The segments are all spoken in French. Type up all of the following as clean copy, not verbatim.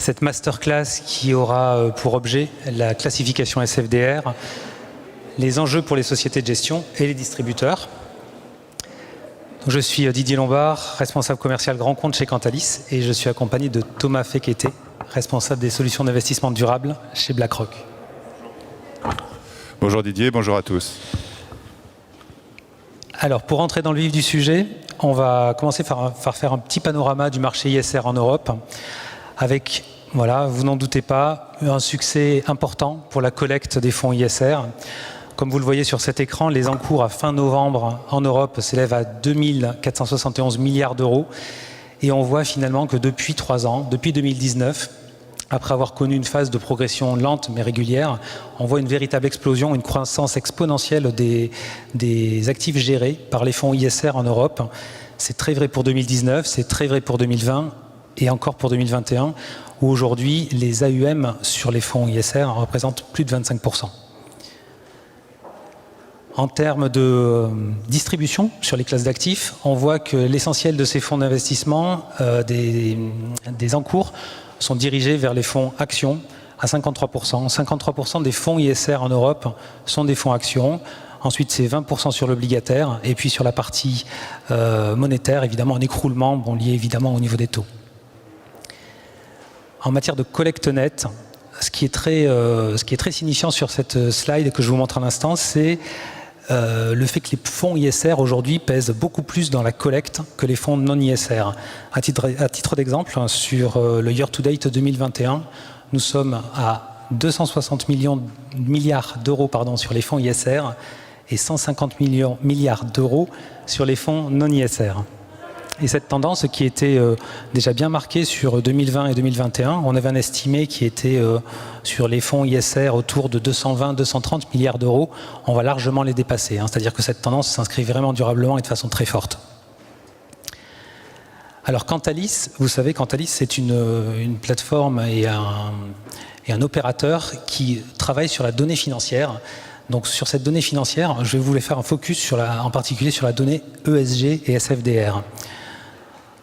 cette masterclass qui aura pour objet la classification SFDR, les enjeux pour les sociétés de gestion et les distributeurs. Je suis Didier Lombard, responsable commercial grand compte chez Cantalis, et je suis accompagné de Thomas Fekete, responsable des solutions d'investissement durable chez BlackRock. Bonjour Didier, bonjour à tous. Alors, pour entrer dans le vif du sujet, on va commencer par faire un petit panorama du marché ISR en Europe, avec, voilà, vous n'en doutez pas, un succès important pour la collecte des fonds ISR. Comme vous le voyez sur cet écran, les encours à fin novembre en Europe s'élèvent à 2 471 milliards d'euros. Et on voit finalement que depuis 3 ans, depuis 2019, après avoir connu une phase de progression lente mais régulière, on voit une véritable explosion, une croissance exponentielle des actifs gérés par les fonds ISR en Europe. C'est très vrai pour 2019, c'est très vrai pour 2020 et encore pour 2021, où aujourd'hui les AUM sur les fonds ISR représentent plus de 25%. En termes de distribution sur les classes d'actifs, on voit que l'essentiel de ces fonds d'investissement, des encours, sont dirigés vers les fonds actions à 53%. 53% des fonds ISR en Europe sont des fonds actions. Ensuite, c'est 20% sur l'obligataire. Et puis sur la partie monétaire, évidemment, en écroulement, lié évidemment au niveau des taux. En matière de collecte nette, ce qui est très signifiant sur cette slide que je vous montre à l'instant, c'est le fait que les fonds ISR aujourd'hui pèsent beaucoup plus dans la collecte que les fonds non ISR. À titre d'exemple, sur le year-to-date 2021, nous sommes à 260 milliards d'euros sur les fonds ISR et 150 milliards d'euros sur les fonds non ISR. Et cette tendance qui était déjà bien marquée sur 2020 et 2021, on avait un estimé qui était sur les fonds ISR autour de 220-230 milliards d'euros. On va largement les dépasser, c'est-à-dire que cette tendance s'inscrit vraiment durablement et de façon très forte. Alors Cantalis, vous savez, Cantalis c'est une plateforme et un opérateur qui travaille sur la donnée financière. Donc sur cette donnée financière, je vais vous faire un focus en particulier sur la donnée ESG et SFDR.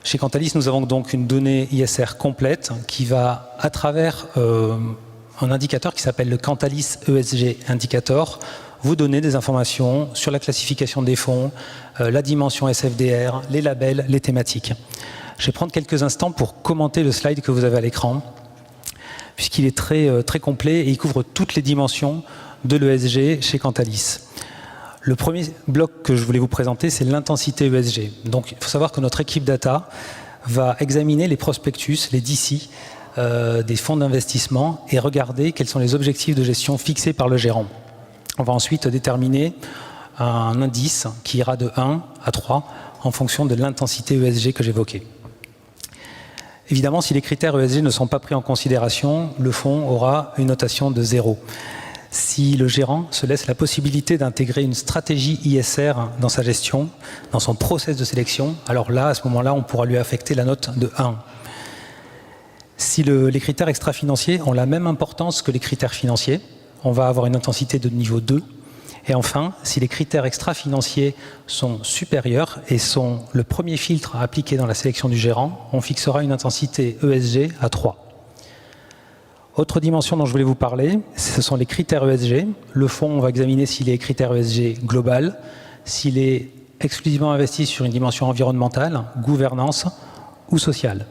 Chez Cantalis, nous avons donc une donnée ISR complète qui va, à travers un indicateur qui s'appelle le Cantalis ESG Indicator, vous donner des informations sur la classification des fonds, la dimension SFDR, les labels, les thématiques. Je vais prendre quelques instants pour commenter le slide que vous avez à l'écran, puisqu'il est très complet et il couvre toutes les dimensions de l'ESG chez Cantalis. Le premier bloc que je voulais vous présenter, c'est l'intensité ESG. Donc, il faut savoir que notre équipe data va examiner les prospectus, les DC des fonds d'investissement et regarder quels sont les objectifs de gestion fixés par le gérant. On va ensuite déterminer un indice qui ira de 1 à 3 en fonction de l'intensité ESG que j'évoquais. Évidemment, si les critères ESG ne sont pas pris en considération, le fonds aura une notation de 0. Si le gérant se laisse la possibilité d'intégrer une stratégie ISR dans sa gestion, dans son process de sélection, alors là, à ce moment-là, on pourra lui affecter la note de 1. Si les critères extra-financiers ont la même importance que les critères financiers, on va avoir une intensité de niveau 2. Et enfin, si les critères extra-financiers sont supérieurs et sont le premier filtre à appliquer dans la sélection du gérant, on fixera une intensité ESG à 3. Autre dimension dont je voulais vous parler, ce sont les critères ESG. Le fonds, on va examiner s'il est critère ESG global, s'il est exclusivement investi sur une dimension environnementale, gouvernance ou sociale.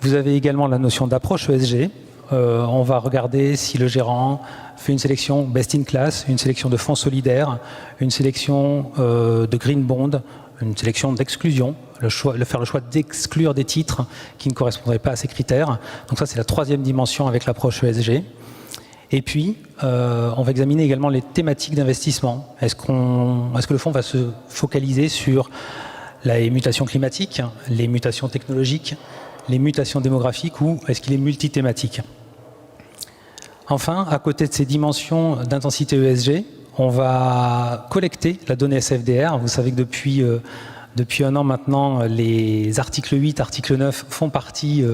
Vous avez également la notion d'approche ESG. On va regarder si le gérant fait une sélection best in class, une sélection de fonds solidaires, une sélection de green bond, une sélection d'exclusion, faire le choix d'exclure des titres qui ne correspondraient pas à ces critères. Donc ça, c'est la troisième dimension avec l'approche ESG. Et puis, on va examiner également les thématiques d'investissement. Est-ce que le fonds va se focaliser sur les mutations climatiques, les mutations technologiques, les mutations démographiques, ou est-ce qu'il est multithématique? Enfin, à côté de ces dimensions d'intensité ESG, on va collecter la donnée SFDR. Vous savez que depuis un an maintenant, les articles 8, article 9 font partie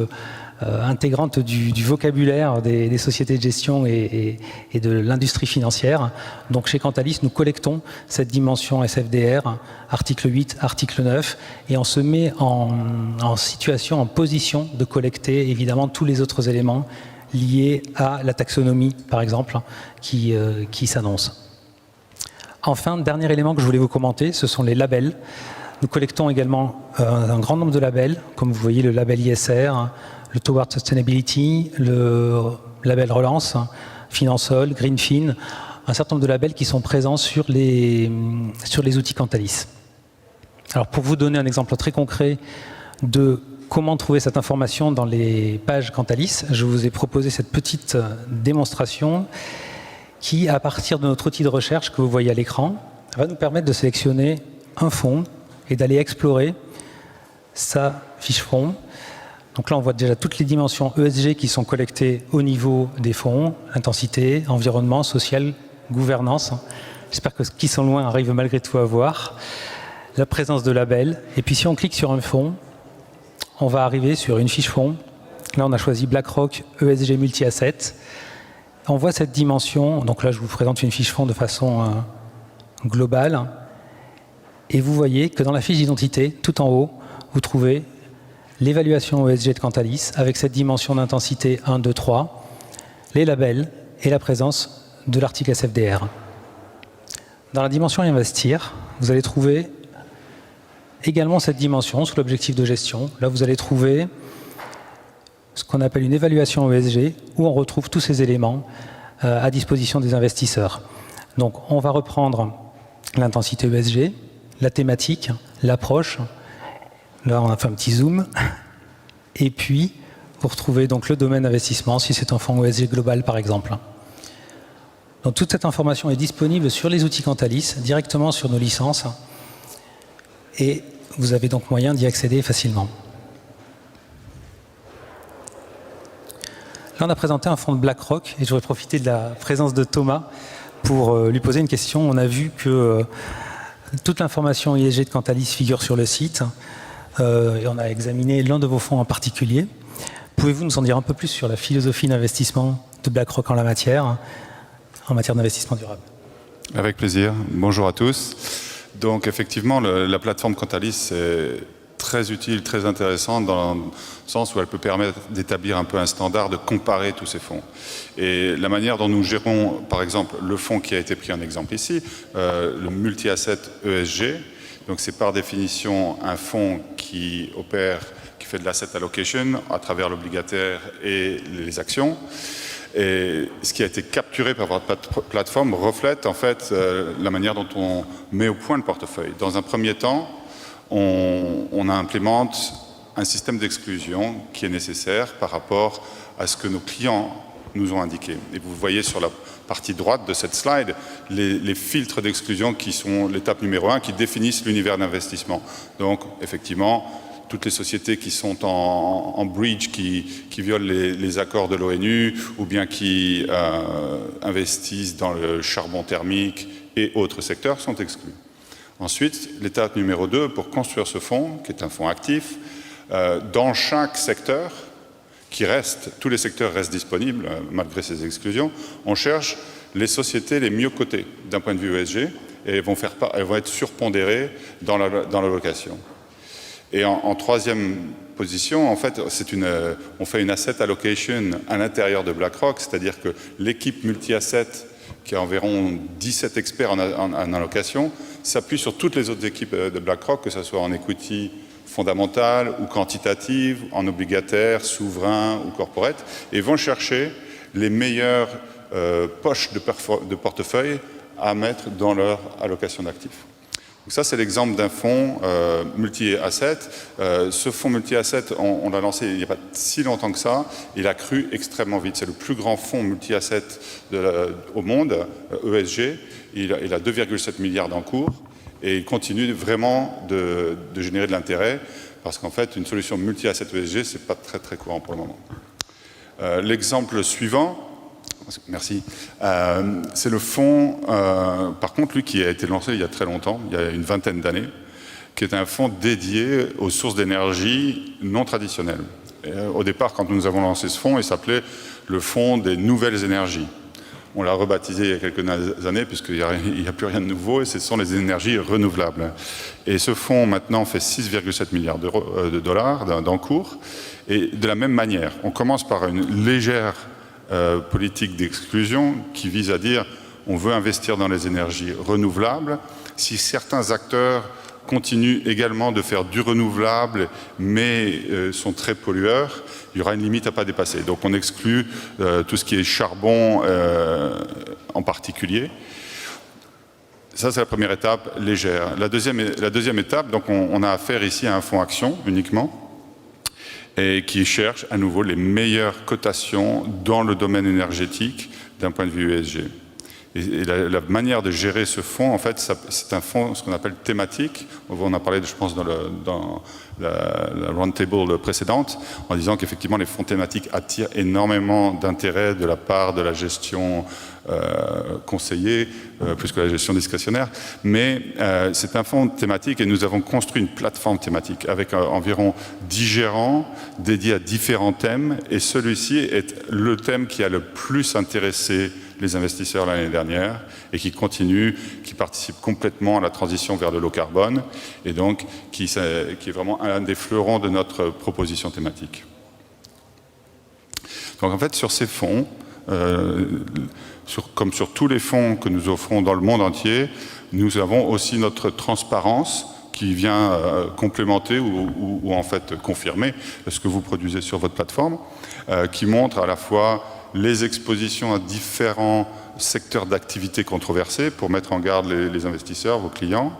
intégrante du vocabulaire des sociétés de gestion et de l'industrie financière. Donc chez Cantalis, nous collectons cette dimension SFDR, article 8, article 9, et on se met en situation, en position de collecter évidemment tous les autres éléments liés à la taxonomie, par exemple, qui s'annonce. Enfin, dernier élément que je voulais vous commenter, ce sont les labels. Nous collectons également un grand nombre de labels, comme vous voyez le label ISR, le Toward Sustainability, le label Relance, Finansol, Greenfin, un certain nombre de labels qui sont présents sur les outils Cantalis. Alors pour vous donner un exemple très concret de comment trouver cette information dans les pages Cantalis, je vous ai proposé cette petite démonstration qui, à partir de notre outil de recherche que vous voyez à l'écran, va nous permettre de sélectionner un fonds et d'aller explorer sa fiche fonds. Donc là, on voit déjà toutes les dimensions ESG qui sont collectées au niveau des fonds, intensité, environnement, social, gouvernance. J'espère que ceux qui sont loin arrivent malgré tout à voir la présence de labels. Et puis si on clique sur un fonds, on va arriver sur une fiche fonds. Là, on a choisi BlackRock ESG Multi-Asset. On voit cette dimension. Donc là, je vous présente une fiche fonds de façon globale. Et vous voyez que dans la fiche d'identité, tout en haut, vous trouvez l'évaluation ESG de Cantalis avec cette dimension d'intensité 1, 2, 3, les labels et la présence de l'article SFDR. Dans la dimension investir, vous allez trouver également cette dimension sous l'objectif de gestion. Là, vous allez trouver ce qu'on appelle une évaluation ESG où on retrouve tous ces éléments à disposition des investisseurs. Donc, on va reprendre l'intensité ESG, la thématique, l'approche. Là, on a fait un petit zoom. Et puis, vous retrouvez donc le domaine d'investissement, si c'est un fonds ESG global, par exemple. Donc, toute cette information est disponible sur les outils Cantalis, directement sur nos licences. Et vous avez donc moyen d'y accéder facilement. Là, on a présenté un fonds de BlackRock, et je voudrais profiter de la présence de Thomas pour lui poser une question. On a vu que toute l'information ESG de Cantalis figure sur le site. Et on a examiné l'un de vos fonds en particulier. Pouvez-vous nous en dire un peu plus sur la philosophie d'investissement de BlackRock en matière d'investissement durable? Avec plaisir. Bonjour à tous. Donc effectivement, la plateforme Cantalis est très utile, très intéressante dans le sens où elle peut permettre d'établir un peu un standard, de comparer tous ces fonds. Et la manière dont nous gérons, par exemple, le fonds qui a été pris en exemple ici, le multi-asset ESG, donc c'est par définition un fonds qui opère, qui fait de l'asset allocation à travers l'obligataire et les actions. Et ce qui a été capturé par votre plateforme reflète en fait la manière dont on met au point le portefeuille. Dans un premier temps, on implémente un système d'exclusion qui est nécessaire par rapport à ce que nos clients nous ont indiqué. Et vous voyez sur la partie droite de cette slide les filtres d'exclusion qui sont l'étape numéro 1, qui définissent l'univers d'investissement. Donc, effectivement, toutes les sociétés qui sont en breach, qui violent les accords de l'ONU ou bien qui investissent dans le charbon thermique et autres secteurs sont exclus. Ensuite, l'étape numéro 2, pour construire ce fonds, qui est un fonds actif, dans chaque secteur, tous les secteurs restent disponibles malgré ces exclusions, on cherche les sociétés les mieux cotées d'un point de vue ESG et elles vont être surpondérées dans l'allocation. Et en troisième position, en fait, on fait une asset allocation à l'intérieur de BlackRock, c'est-à-dire que l'équipe multi-asset, qui a environ 17 experts en allocation, s'appuie sur toutes les autres équipes de BlackRock, que ce soit en equity fondamentale ou quantitative, en obligataire, souverain ou corporate, et vont chercher les meilleures poches de portefeuille à mettre dans leur allocation d'actifs. Donc ça, c'est l'exemple d'un fonds multi-asset. Ce fonds multi-asset, on l'a lancé il n'y a pas si longtemps que ça. Il a cru extrêmement vite. C'est le plus grand fonds multi-asset au monde, ESG. Il a 2,7 milliards d'encours. Et il continue vraiment de générer de l'intérêt parce qu'en fait, une solution multi-asset ESG, ce n'est pas très, très courant pour le moment. L'exemple suivant, merci, c'est le fonds, par contre, lui, qui a été lancé il y a très longtemps, il y a une vingtaine d'années, qui est un fonds dédié aux sources d'énergie non traditionnelles. Au départ, quand nous avons lancé ce fonds, il s'appelait le Fonds des nouvelles énergies. On l'a rebaptisé il y a quelques années, puisqu'il n'y a plus rien de nouveau, et ce sont les énergies renouvelables. Et ce fonds, maintenant, fait 6,7 milliards de dollars d'encours. Et de la même manière, on commence par une légère politique d'exclusion qui vise à dire on veut investir dans les énergies renouvelables. Si certains acteurs continuent également de faire du renouvelable, mais sont très pollueurs, il y aura une limite à ne pas dépasser. Donc on exclut tout ce qui est charbon en particulier. Ça, c'est la première étape légère. La deuxième étape, donc on a affaire ici à un fonds action uniquement, et qui cherche à nouveau les meilleures cotations dans le domaine énergétique d'un point de vue ESG. Et la manière de gérer ce fonds, en fait, c'est un fonds, ce qu'on appelle thématique. On a parlé, je pense, dans la roundtable précédente, en disant qu'effectivement, les fonds thématiques attirent énormément d'intérêt de la part de la gestion conseillée, plus que la gestion discrétionnaire. Mais c'est un fonds thématique et nous avons construit une plateforme thématique avec environ 10 gérants dédiés à différents thèmes. Et celui-ci est le thème qui a le plus intéressé les investisseurs l'année dernière et qui continue, qui participe complètement à la transition vers le low carbone et donc qui est vraiment un des fleurons de notre proposition thématique. Donc en fait, sur ces fonds, comme sur tous les fonds que nous offrons dans le monde entier, nous avons aussi notre transparence qui vient complémenter ou en fait confirmer ce que vous produisez sur votre plateforme, qui montre à la fois les expositions à différents secteurs d'activité controversés pour mettre en garde les investisseurs, vos clients,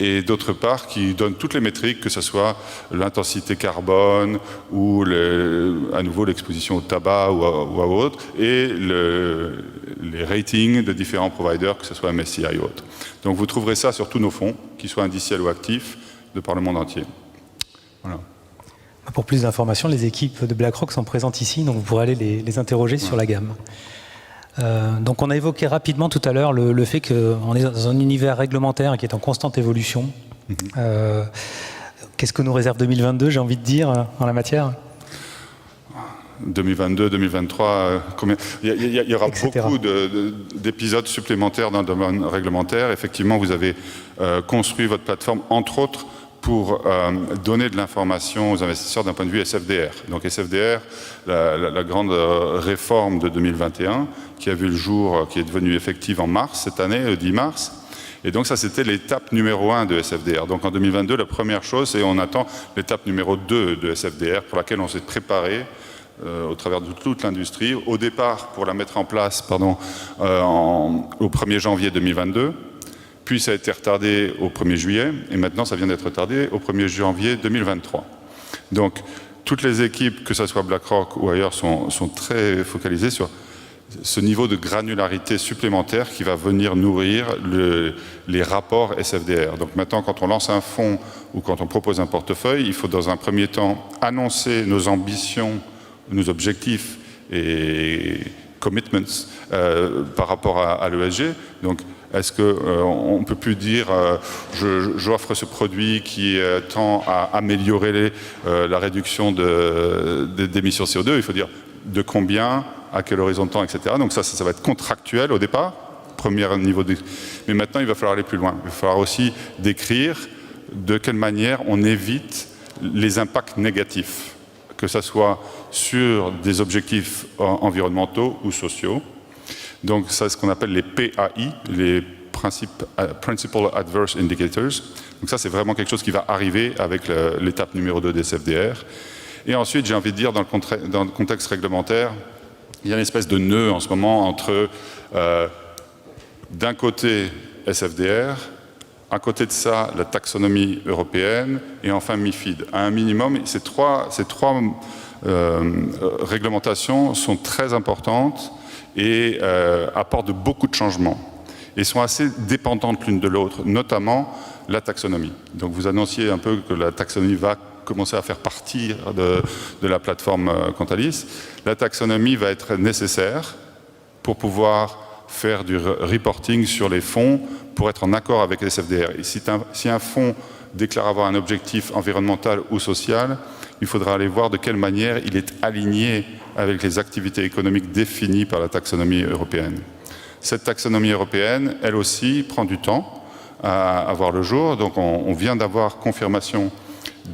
et d'autre part qui donne toutes les métriques, que ce soit l'intensité carbone ou à nouveau l'exposition au tabac ou à autre, et les ratings de différents providers, que ce soit MSCI ou autre. Donc vous trouverez ça sur tous nos fonds, qu'ils soient indiciels ou actifs, de par le monde entier. Voilà. Pour plus d'informations, les équipes de BlackRock sont présentes ici, donc vous pourrez aller les interroger sur la gamme. Donc on a évoqué rapidement tout à l'heure le fait qu'on est dans un univers réglementaire qui est en constante évolution. Qu'est-ce que nous réserve 2022, j'ai envie de dire, en la matière ? 2022, 2023, il y aura beaucoup d'épisodes supplémentaires dans le domaine réglementaire. Effectivement, vous avez construit votre plateforme, entre autres, pour donner de l'information aux investisseurs d'un point de vue SFDR. Donc SFDR, la grande réforme de 2021, qui a vu le jour, qui est devenue effective en mars cette année, le 10 mars. Et donc ça, c'était l'étape numéro 1 de SFDR. Donc en 2022, la première chose, c'est on attend l'étape numéro 2 de SFDR, pour laquelle on s'est préparé au travers de toute l'industrie. Au départ, pour la mettre en place au 1er janvier 2022, puis ça a été retardé au 1er juillet, et maintenant ça vient d'être retardé au 1er janvier 2023. Donc toutes les équipes, que ce soit BlackRock ou ailleurs, sont très focalisées sur ce niveau de granularité supplémentaire qui va venir nourrir les rapports SFDR. Donc maintenant, quand on lance un fonds ou quand on propose un portefeuille, il faut dans un premier temps annoncer nos ambitions, nos objectifs et commitments par rapport à l'ESG. Donc, est-ce qu'on ne peut plus dire j'offre ce produit qui tend à améliorer la réduction d'émissions CO2 ? Il faut dire de combien, à quel horizon de temps, etc. Donc ça va être contractuel au départ, premier niveau. Mais maintenant, il va falloir aller plus loin. Il va falloir aussi décrire de quelle manière on évite les impacts négatifs, que ce soit sur des objectifs environnementaux ou sociaux. Donc, c'est ce qu'on appelle les PAI, les Principal Adverse Indicators. Donc ça, c'est vraiment quelque chose qui va arriver avec l'étape numéro 2 des SFDR. Et ensuite, j'ai envie de dire, dans le contexte réglementaire, il y a une espèce de nœud en ce moment entre, d'un côté, SFDR, à côté de ça, la taxonomie européenne, et enfin MIFID. À un minimum, ces trois réglementations sont très importantes et apportent beaucoup de changements. Et sont assez dépendantes l'une de l'autre, notamment la taxonomie. Donc vous annonciez un peu que la taxonomie va commencer à faire partie de la plateforme Quantalis. La taxonomie va être nécessaire pour pouvoir faire du reporting sur les fonds pour être en accord avec les SFDR. Et si un fonds déclare avoir un objectif environnemental ou social, il faudra aller voir de quelle manière il est aligné avec les activités économiques définies par la taxonomie européenne. Cette taxonomie européenne, elle aussi, prend du temps à voir le jour. Donc on vient d'avoir confirmation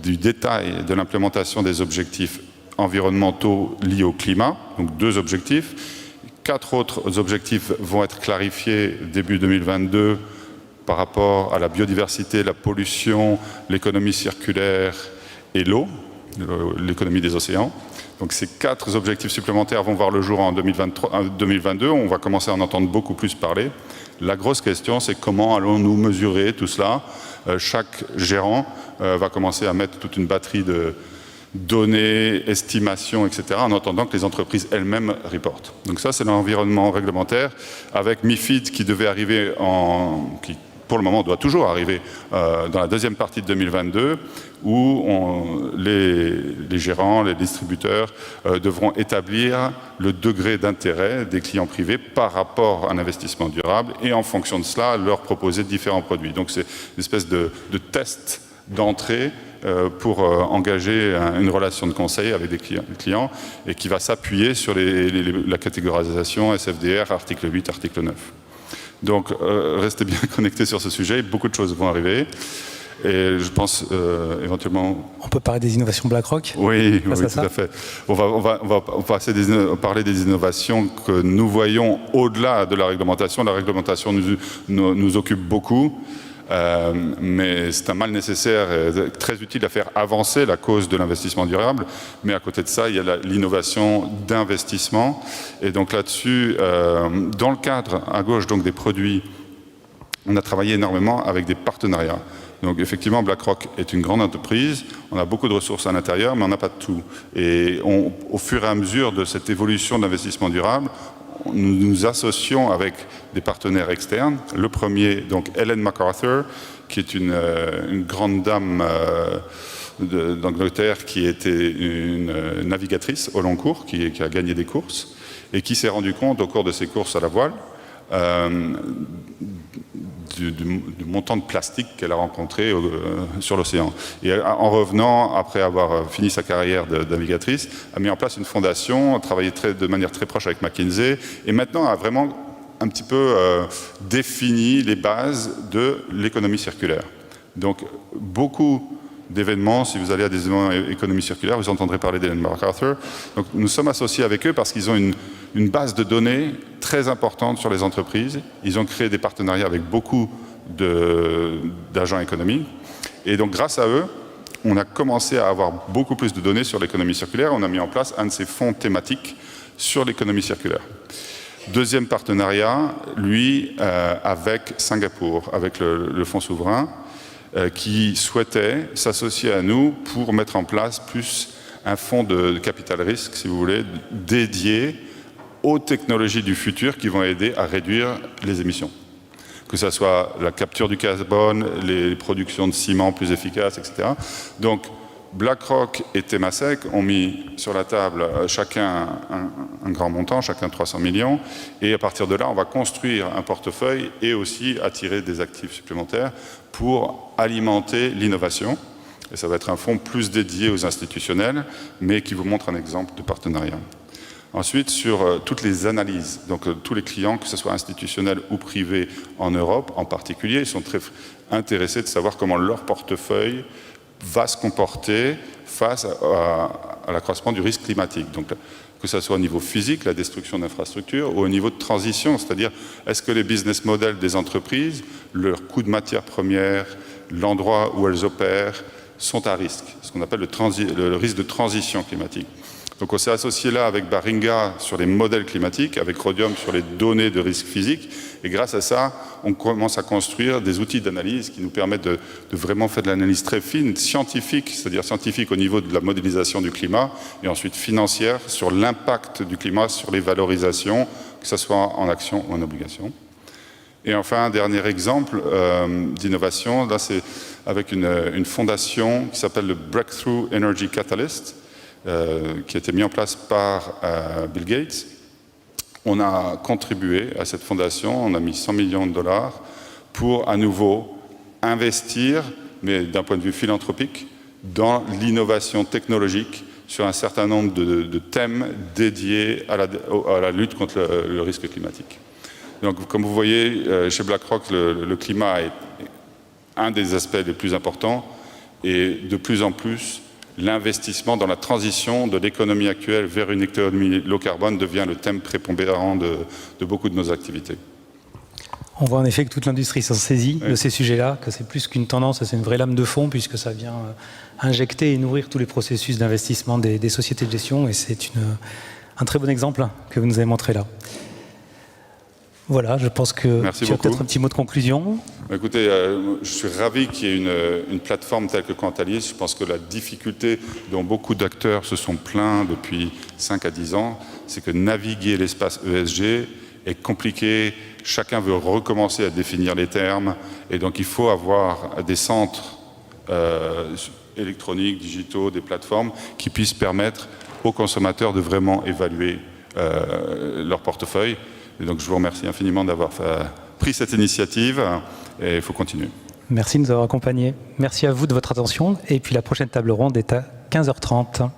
du détail de l'implémentation des objectifs environnementaux liés au climat, donc 2 objectifs. 4 autres objectifs vont être clarifiés début 2022 par rapport à la biodiversité, la pollution, l'économie circulaire et l'eau, l'économie des océans. Donc ces 4 objectifs supplémentaires vont voir le jour en 2022. On va commencer à en entendre beaucoup plus parler. La grosse question, c'est comment allons-nous mesurer tout cela? Chaque gérant va commencer à mettre toute une batterie de données, estimations, etc., en attendant que les entreprises elles-mêmes reportent. Donc ça, c'est l'environnement réglementaire, avec MiFID qui devait arriver qui pour le moment doit toujours arriver dans la deuxième partie de 2022, où les gérants, les distributeurs devront établir le degré d'intérêt des clients privés par rapport à un investissement durable, et en fonction de cela, leur proposer différents produits. Donc c'est une espèce de test d'entrée pour engager une relation de conseil avec des clients et qui va s'appuyer sur la catégorisation SFDR, article 8, article 9. Donc restez bien connectés sur ce sujet, beaucoup de choses vont arriver. Et je pense éventuellement... On peut parler des innovations BlackRock? Oui, tout à fait. On va parler des innovations que nous voyons au-delà de la réglementation. La réglementation nous occupe beaucoup. Mais c'est un mal nécessaire et très utile à faire avancer la cause de l'investissement durable. Mais à côté de ça, il y a l'innovation d'investissement. Et donc là-dessus, dans le cadre à gauche donc des produits, on a travaillé énormément avec des partenariats. Donc effectivement, BlackRock est une grande entreprise, on a beaucoup de ressources à l'intérieur, mais on n'a pas de tout. Et au fur et à mesure de cette évolution de l'investissement durable, nous nous associons avec des partenaires externes. Le premier, donc Ellen MacArthur, qui est une grande dame d'Angleterre qui était une navigatrice au long cours, qui a gagné des courses, et qui s'est rendu compte au cours de ses courses à la voile du montant de plastique qu'elle a rencontré sur l'océan. Et en revenant, après avoir fini sa carrière de navigatrice, a mis en place une fondation, a travaillé de manière très proche avec McKinsey, et maintenant a vraiment un petit peu défini les bases de l'économie circulaire. Donc beaucoup d'événements, si vous allez à des événements économie circulaire, vous entendrez parler d'Ellen MacArthur. Donc nous sommes associés avec eux parce qu'ils ont une base de données très importante sur les entreprises. Ils ont créé des partenariats avec beaucoup d'agents économiques. Et donc grâce à eux, on a commencé à avoir beaucoup plus de données sur l'économie circulaire. On a mis en place un de ces fonds thématiques sur l'économie circulaire. Deuxième partenariat, lui, avec Singapour, avec le fonds souverain, qui souhaitait s'associer à nous pour mettre en place plus un fonds de capital risque, si vous voulez, dédié aux technologies du futur qui vont aider à réduire les émissions. Que ce soit la capture du carbone, les productions de ciment plus efficaces, etc. Donc, BlackRock et Temasek ont mis sur la table chacun un grand montant, chacun 300 millions, et à partir de là, on va construire un portefeuille et aussi attirer des actifs supplémentaires pour alimenter l'innovation. Et ça va être un fonds plus dédié aux institutionnels, mais qui vous montre un exemple de partenariat. Ensuite, sur toutes les analyses, donc tous les clients, que ce soit institutionnels ou privés en Europe en particulier, ils sont très intéressés de savoir comment leur portefeuille va se comporter face à l'accroissement du risque climatique. Donc, que ce soit au niveau physique, la destruction d'infrastructures, ou au niveau de transition, c'est-à-dire est-ce que les business models des entreprises, leur coût de matières premières, l'endroit où elles opèrent, sont à risque, ce qu'on appelle le risque de transition climatique. Donc on s'est associé là avec Baringa sur les modèles climatiques, avec Rhodium sur les données de risque physique, et grâce à ça, on commence à construire des outils d'analyse qui nous permettent de vraiment faire de l'analyse très fine, scientifique, c'est-à-dire scientifique au niveau de la modélisation du climat, et ensuite financière sur l'impact du climat sur les valorisations, que ce soit en action ou en obligation. Et enfin, un dernier exemple d'innovation, là c'est avec une fondation qui s'appelle le Breakthrough Energy Catalyst, qui a été mis en place par Bill Gates. On a contribué à cette fondation, on a mis 100 millions de dollars pour à nouveau investir, mais d'un point de vue philanthropique, dans l'innovation technologique sur un certain nombre de thèmes dédiés à la lutte contre le risque climatique. Donc, comme vous voyez, chez BlackRock, le climat est un des aspects les plus importants et de plus en plus, l'investissement dans la transition de l'économie actuelle vers une économie low carbone devient le thème prépondérant de beaucoup de nos activités. On voit en effet que toute l'industrie s'en saisit de ces sujets-là, que c'est plus qu'une tendance, c'est une vraie lame de fond puisque ça vient injecter et nourrir tous les processus d'investissement des sociétés de gestion et c'est un très bon exemple que vous nous avez montré là. Voilà, je pense que tu as peut-être un petit mot de conclusion. Écoutez, je suis ravi qu'il y ait une plateforme telle que Quantalis. Je pense que la difficulté dont beaucoup d'acteurs se sont plaints depuis 5 à 10 ans, c'est que naviguer l'espace ESG est compliqué. Chacun veut recommencer à définir les termes. Et donc, il faut avoir des centres électroniques, digitaux, des plateformes qui puissent permettre aux consommateurs de vraiment évaluer leur portefeuille. Et donc, je vous remercie infiniment d'avoir pris cette initiative et il faut continuer. Merci de nous avoir accompagnés. Merci à vous de votre attention. Et puis, la prochaine table ronde est à 15h30.